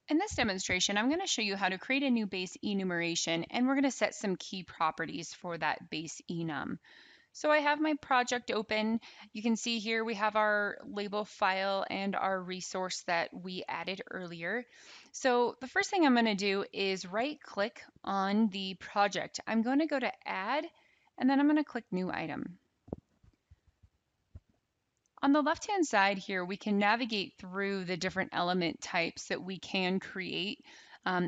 In this demonstration, I'm going to show you how to create a new base enumeration, and we're going to set some key properties for that base enum. So I have my project open. You can see here we have our label file and our resource that we added earlier. So the first thing I'm going to do is right click on the project. I'm going to go to add, and then I'm going to click new item. On the left-hand side here, we can navigate through the different element types that we can create.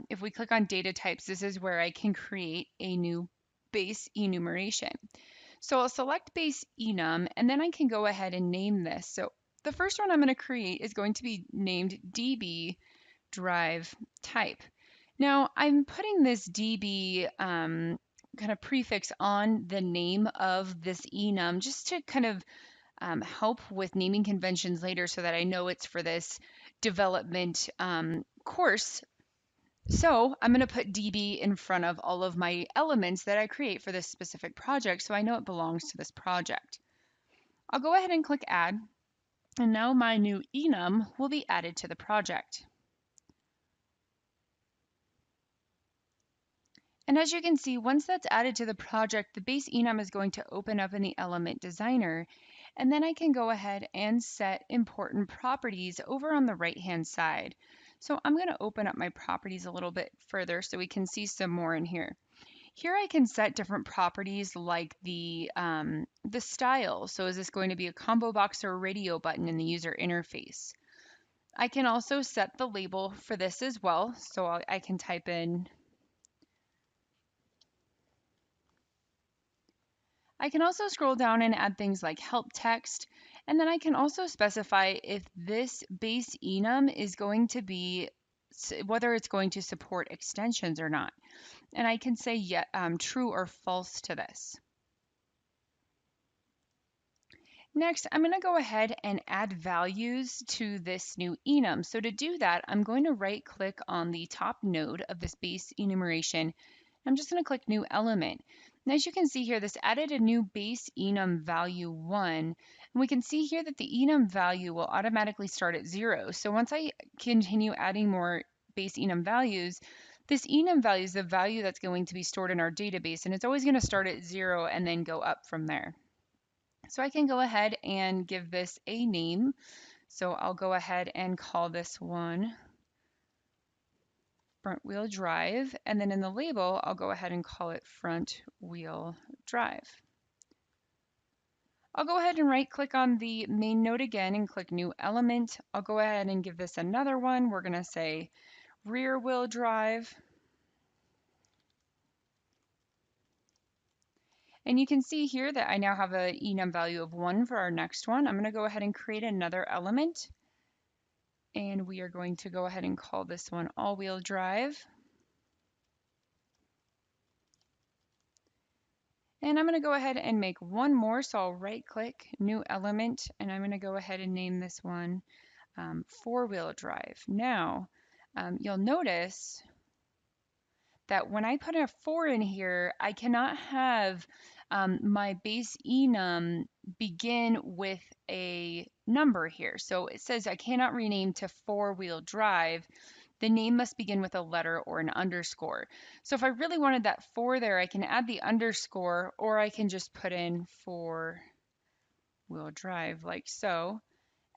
If we click on data types, this is where I can create a new base enumeration. So I'll select base enum, and then I can go ahead and name this. So the first one I'm going to create is going to be named DB drive type. Now I'm putting this DB kind of prefix on the name of this enum just to kind of help with naming conventions later so that I know it's for this development course. So I'm going to put DB in front of all of my elements that I create for this specific project so I know it belongs to this project. I'll go ahead and click add, and now my new enum will be added to the project. And as you can see, once that's added to the project, the base enum is going to open up in the element designer. And then I can go ahead and set important properties over on the right-hand side. So I'm going to open up my properties a little bit further so we can see some more in here. Here I can set different properties like the style. So is this going to be a combo box or a radio button in the user interface? I can also set the label for this as well. So I can type in I can also scroll down and add things like help text, and then I can also specify if this base enum is going to be, whether it's going to support extensions or not. And I can say true or false to this. Next, I'm going to go ahead and add values to this new enum. So to do that, I'm going to right click on the top node of this base enumeration. I'm just going to click new element. And as you can see here, this added a new base enum value 1. And we can see here that the enum value will automatically start at 0. So once I continue adding more base enum values, this enum value is the value that's going to be stored in our database, and it's always going to start at 0 and then go up from there. So I can go ahead and give this a name. So I'll go ahead and call this one front wheel drive. And then in the label, I'll go ahead and call it front wheel drive. I'll go ahead and right click on the main node again and click new element. I'll go ahead and give this another one. We're going to say rear wheel drive. And you can see here that I now have an enum value of 1 for our next one. I'm going to go ahead and create another element. And we are going to go ahead and call this one all-wheel drive. And I'm going to go ahead and make one more. So I'll right click, new element, and I'm going to go ahead and name this one four-wheel drive. Now, you'll notice that when I put a 4 in here, I cannot have my base enum begin with a number here. So it says I cannot rename to four-wheel drive. The name must begin with a letter or an underscore. So if I really wanted that 4 there, I can add the underscore, or I can just put in four-wheel drive like so.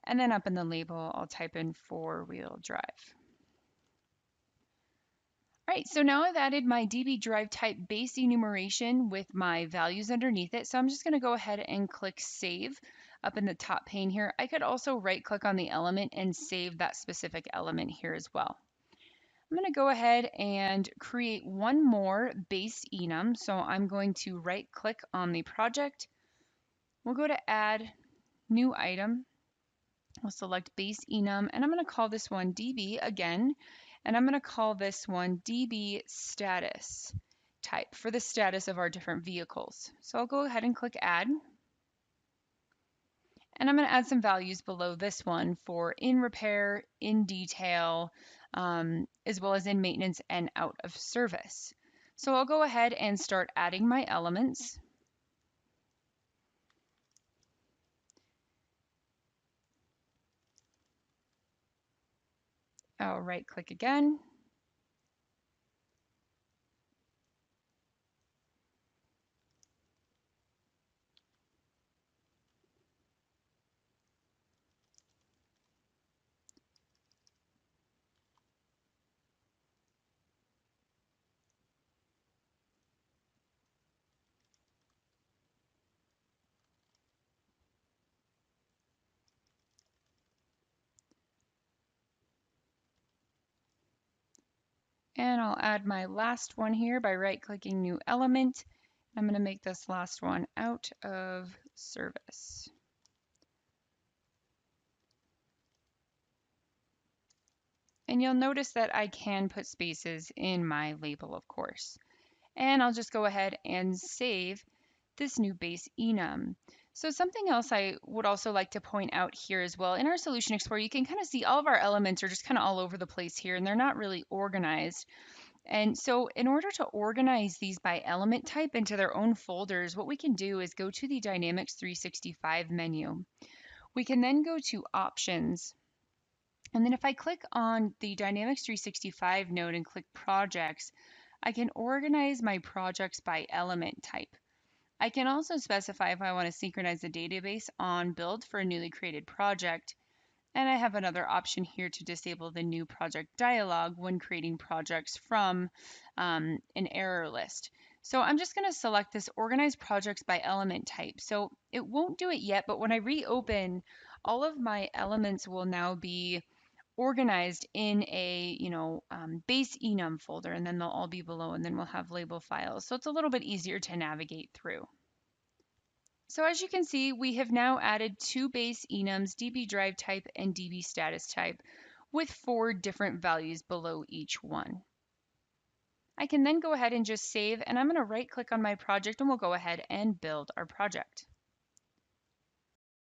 And then up in the label, I'll type in four-wheel drive. All right, so now I've added my DB drive type base enumeration with my values underneath it. So I'm just going to go ahead and click save up in the top pane here. I could also right click on the element and save that specific element here as well. I'm going to go ahead and create one more base enum. So I'm going to right click on the project. We'll go to add new item. We'll select base enum, and I'm going to call this one DB again. And I'm going to call this one DB status type for the status of our different vehicles. So I'll go ahead and click add. And I'm going to add some values below this one for in repair, in detail, as well as in maintenance and out of service. So I'll go ahead and start adding my elements. I'll right click again. And I'll add my last one here by right-clicking New Element. I'm going to make this last one out of service. And you'll notice that I can put spaces in my label, of course. And I'll just go ahead and save this new base enum. So something else I would also like to point out here as well, in our Solution Explorer, you can kind of see all of our elements are just kind of all over the place here, and they're not really organized. And so in order to organize these by element type into their own folders, what we can do is go to the Dynamics 365 menu. We can then go to Options. And then if I click on the Dynamics 365 node and click Projects, I can organize my projects by element type. I can also specify if I want to synchronize the database on build for a newly created project. And I have another option here to disable the new project dialog when creating projects from an error list. So I'm just going to select this organize projects by element type. So it won't do it yet, but when I reopen, all of my elements will now be organized in a base enum folder, and then they'll all be below, and then we'll have label files. So it's a little bit easier to navigate through. So as you can see, we have now added two base enums, DB drive type and DB status type, with 4 different values below each one. I can then go ahead and just save, and I'm going to right click on my project and we'll go ahead and build our project.